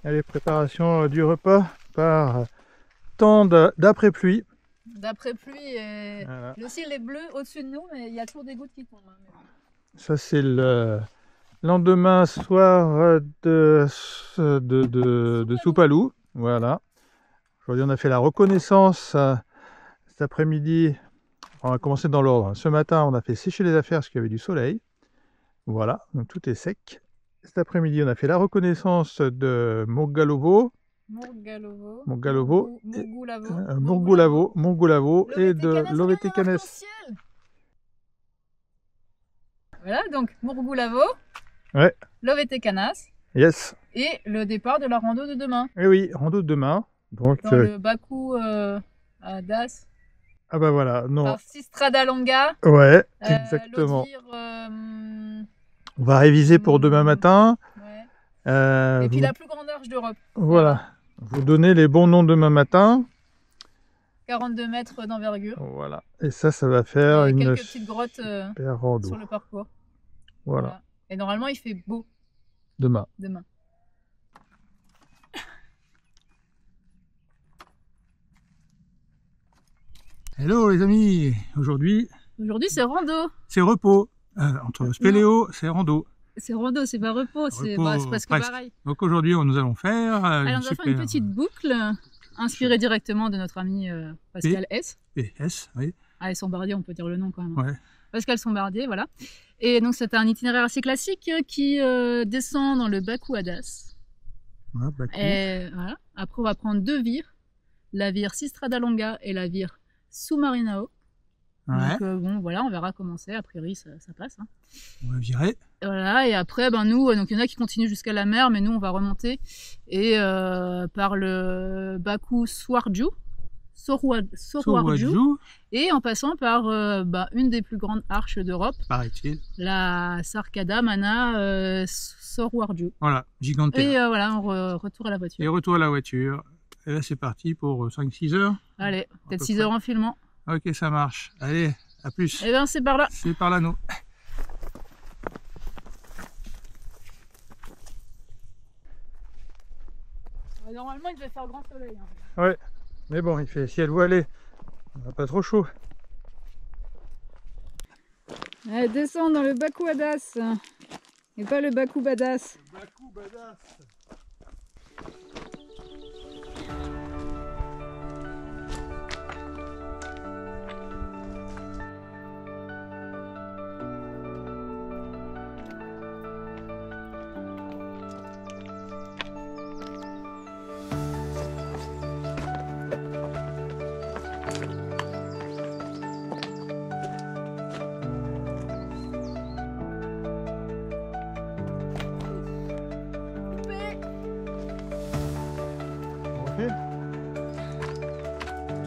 Allez, préparation du repas par temps d'après-pluie. D'après-pluie et Voilà. le ciel est bleu au-dessus de nous, mais il y a toujours des gouttes qui tombent. Ça, c'est le lendemain soir de soupe à loup. Voilà. Aujourd'hui, on a fait la reconnaissance cet après-midi. On va commencer dans l'ordre. Ce matin, on a fait sécher les affaires parce qu'il y avait du soleil. Voilà, donc tout est sec. Cet après-midi, on a fait la reconnaissance de Mourgalovo, Mourgalovo, Mourgoulavo et de Lovete Canes. Voilà, donc Mourgoulavo, Ouais. Lovete Canas. Yes. Et le départ de la rando de demain. Et oui, rando de demain. Donc, dans le Bakou à Das. Ah bah voilà, non. Par Sistrada Longa. Ouais, exactement. Dire, on va réviser pour demain matin. Ouais. Et puis la plus grande arche d'Europe. Voilà. Vous donnez les bons noms demain matin. 42 mètres d'envergure. Voilà. Et ça va faire une quelques petites grottes sur le parcours. Voilà. Et normalement, il fait beau. Demain. Hello les amis. Aujourd'hui c'est rando. C'est repos. Entre spéléo, c'est rando. C'est rando, c'est pas repos, c'est presque pareil. Donc aujourd'hui, nous allons faire on va faire une petite boucle inspirée directement de notre ami Pascal S. S, oui. Ah, Sombardier, on peut dire le nom quand même. Ouais. Pascal Sombardier, voilà. Et donc c'est un itinéraire assez classique qui descend dans le Bakou à Das. Ouais, Bakou. Et voilà. Après, on va prendre deux vires, la vire Sistrada Longa et la vire Submarinao. Ouais. Donc bon, voilà, on verra comment c'est. A priori, ça passe. Hein. On va virer. Voilà, et après, nous, donc il y en a qui continuent jusqu'à la mer, mais nous, on va remonter et par le Bakou Soarju, et en passant par une des plus grandes arches d'Europe, paraît-il, la Sarkada Mana Soarju. Voilà, gigantesque. Et voilà, on retour à la voiture. Et retour à la voiture. Et là, c'est parti pour 5-6 heures. Allez, peut-être 6 heures en filmant. Ok, ça marche. Allez, à plus. Et bien, c'est par là. C'est par là, nous. Normalement, il devait faire grand soleil. Hein. Ouais, mais bon, il fait ciel voilé. On n'a pas trop chaud. Allez, descends dans le Bakou à Das. Et pas le Bakou Badass. Le Bakou Badass.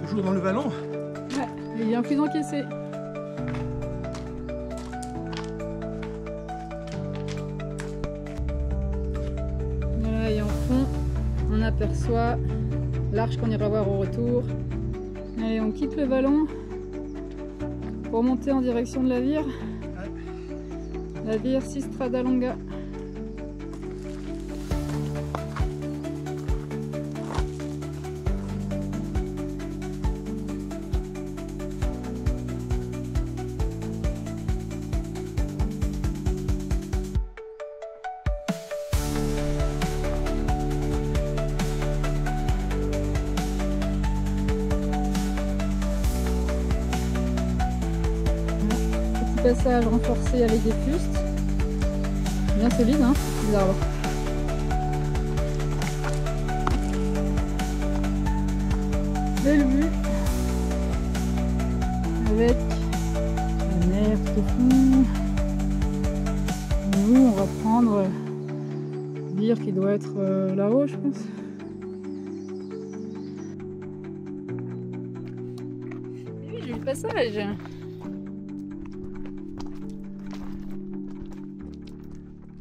Toujours dans le vallon. Ouais, il vient plus d'encaisser. Voilà, et en fond, on aperçoit l'arche qu'on ira voir au retour. Allez, on quitte le vallon pour monter en direction de la vire. Ouais. La vire Sistrada Longa. Passage renforcé avec des fustes, bien solide, hein, les arbres. Belle vue avec la mer tout au fond. Et nous, on va prendre vire qui doit être là-haut, je pense. Oui, j'ai eu le passage.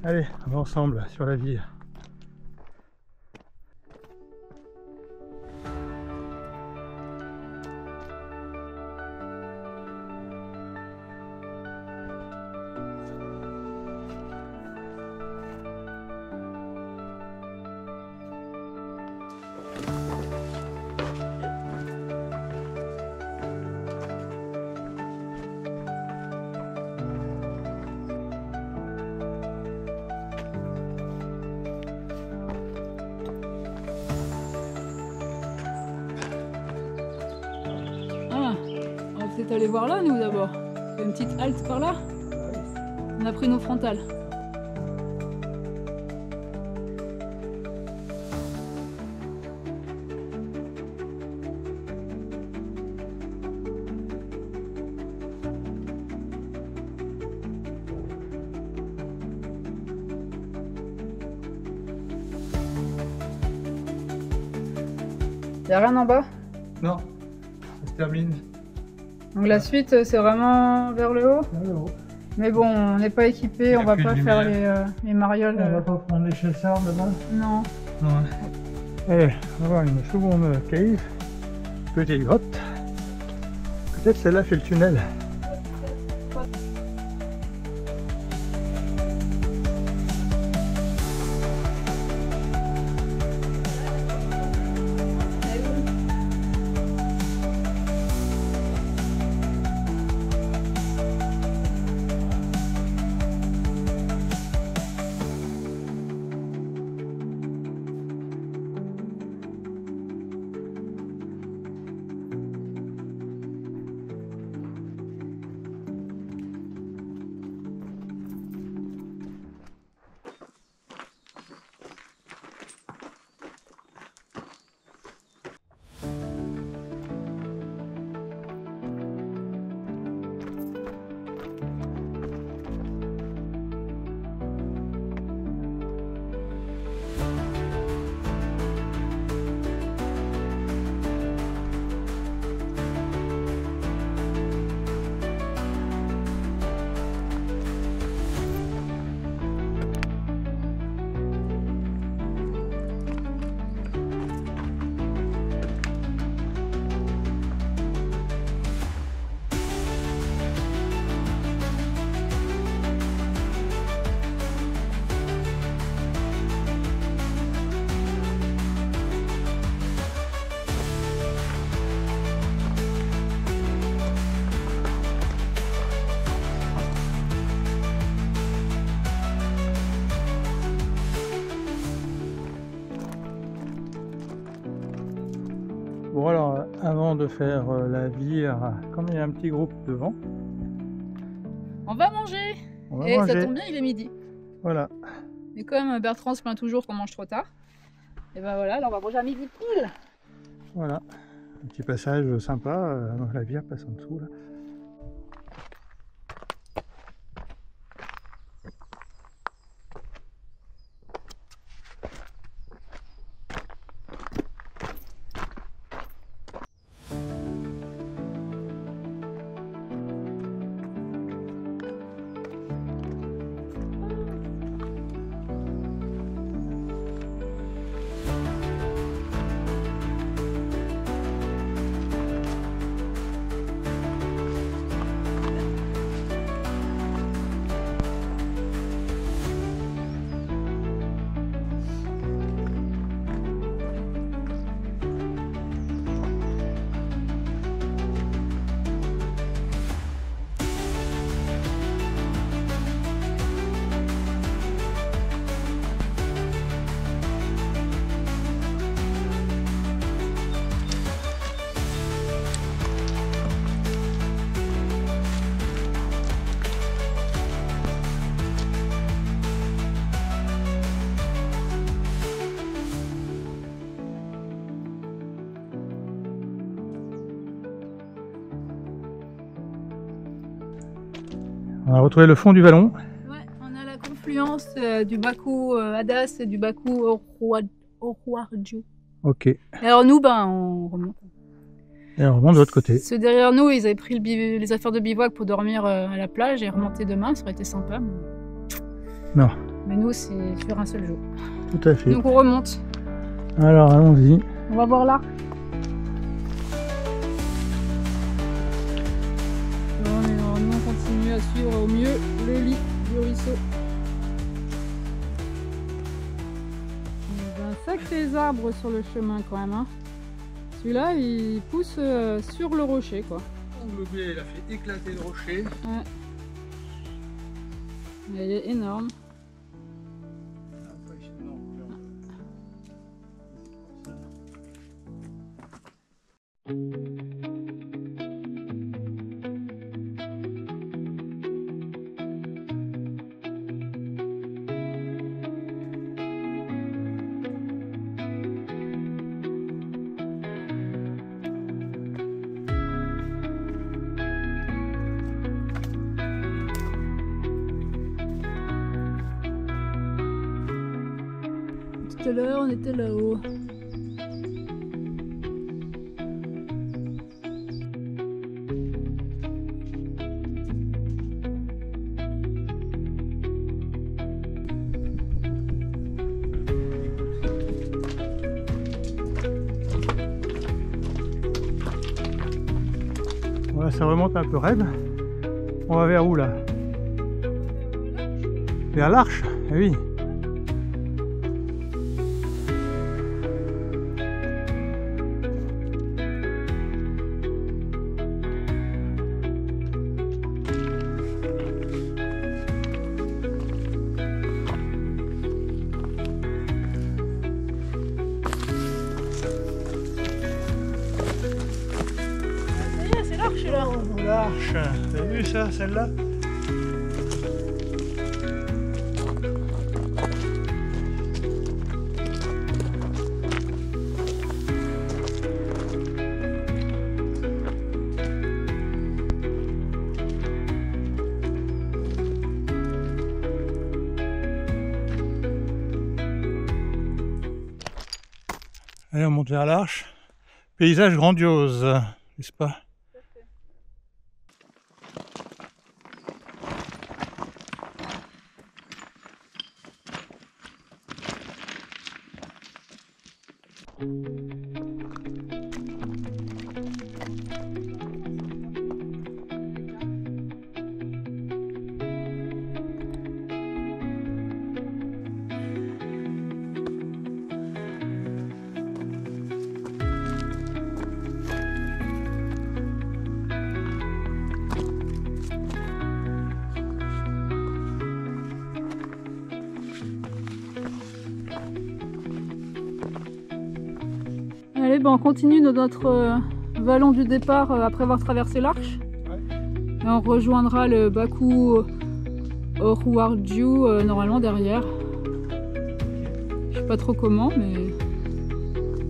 Allez, on va ensemble sur la vire. peut-être aller voir là, nous, d'abord. On fait une petite halte par là. On a pris nos frontales. Y'a rien en bas? Non, ça se termine. Donc la suite, c'est vraiment vers le haut. Vers le haut. Mais bon, on n'est pas équipé, on va pas faire les marioles. On va pas prendre les chasseurs demain? Non. Non. Allez, on va voir une seconde cave. Petite grotte. Peut-être celle-là fait le tunnel. Bon alors, avant de faire la vire, comme il y a un petit groupe devant, on va manger. on va Et manger. ça tombe bien, il est midi. Voilà. Et comme Bertrand se plaint toujours qu'on mange trop tard, et ben voilà, là on va manger à midi pile. Voilà. Un petit passage sympa, la vire passe en dessous là. On a retrouvé le fond du vallon. Ouais, on a la confluence du Bakou Hadas et du Bakou Orouardjou. Ok. Et Alors nous, ben, on remonte. on remonte de l'autre côté. Ceux derrière nous, ils avaient pris les affaires de bivouac pour dormir à la plage et remonter demain, ça aurait été sympa. Non. Mais nous, c'est sur un seul jour. Tout à fait. Donc on remonte. Alors allons-y. On va voir l'arc. Nous, on continue à suivre au mieux le lit du ruisseau. Il y a un sacré arbre sur le chemin quand même. Hein. Celui-là, il pousse sur le rocher, quoi. Le blé, il a fait éclater le rocher. Ouais. Il est énorme. à l'heure, on était là-haut. Voilà, ça remonte un peu raide. On va vers où là? Vers l'Arche? Eh oui. C'est l'Arche là. Oh, l'Arche, t'as vu ça, celle-là? Allez, on monte vers l'Arche. Paysage grandiose, n'est-ce pas? Allez, ben on continue notre vallon du départ après avoir traversé l'Arche. Ouais. Et on rejoindra le Baku Oruarju normalement derrière. Je sais pas trop comment, mais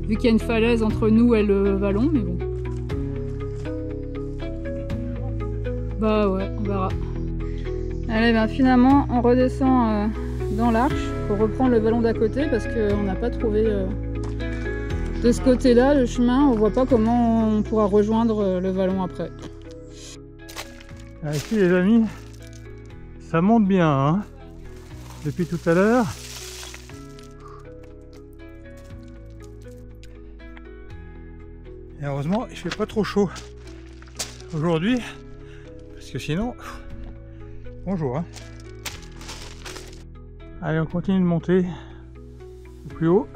vu qu'il y a une falaise entre nous et le vallon, mais bon. Bah ouais, on verra. Allez, ben finalement on redescend dans l'Arche pour reprendre le vallon d'à côté parce qu'on n'a pas trouvé de ce côté-là le chemin. On voit pas comment on pourra rejoindre le vallon après. Ici les amis, ça monte bien hein, depuis tout à l'heure. Et heureusement il fait pas trop chaud aujourd'hui parce que sinon bonjour hein. Allez, on continue de monter au plus haut.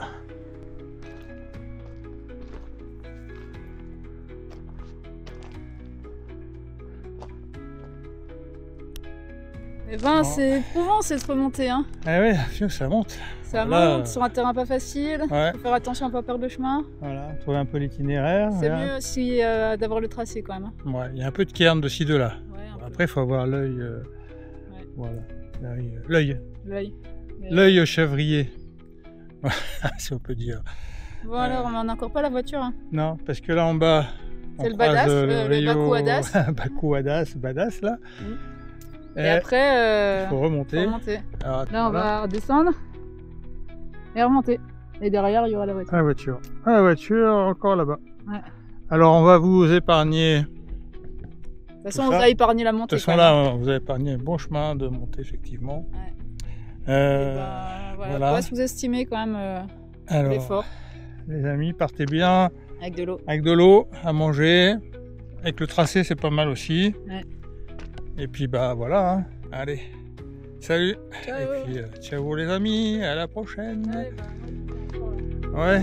Eh ben, c'est éprouvant cette remontée, hein. Ah ouais, ça monte. Ça Là, monte sur un terrain pas facile. Ouais. Faut faire attention à ne pas perdre le chemin. Voilà, trouver un peu l'itinéraire. C'est voilà. mieux aussi d'avoir le tracé quand même. Hein. Ouais, il y a un peu de cairn de ci de là. Ouais, Après, il faut avoir l'œil. Ouais. Voilà, l'œil. L'œil. Chevrier. Si on peut dire. Bon alors, on n'a encore pas la voiture. Hein. Non, parce que là en bas. C'est le Badass, le Baku Hadas. Baku Hadas, Badass là. Et après, il faut remonter. Là, Alors, on va redescendre et remonter. Et derrière, il y aura la voiture. La voiture. Ah, la voiture, encore là-bas. Ouais. Alors, on va vous épargner. De toute façon, on vous a épargné la montée. De toute façon, là, on vous a épargné un bon chemin de montée, effectivement. Ouais. Voilà. Faut pas sous-estimer quand même l'effort. Les amis, partez bien. Avec de l'eau. Avec de l'eau, à manger. Avec le tracé, c'est pas mal aussi. Ouais. Et puis, bah voilà. Hein. Allez, salut. Ciao. Et puis, ciao les amis, à la prochaine. Ouais.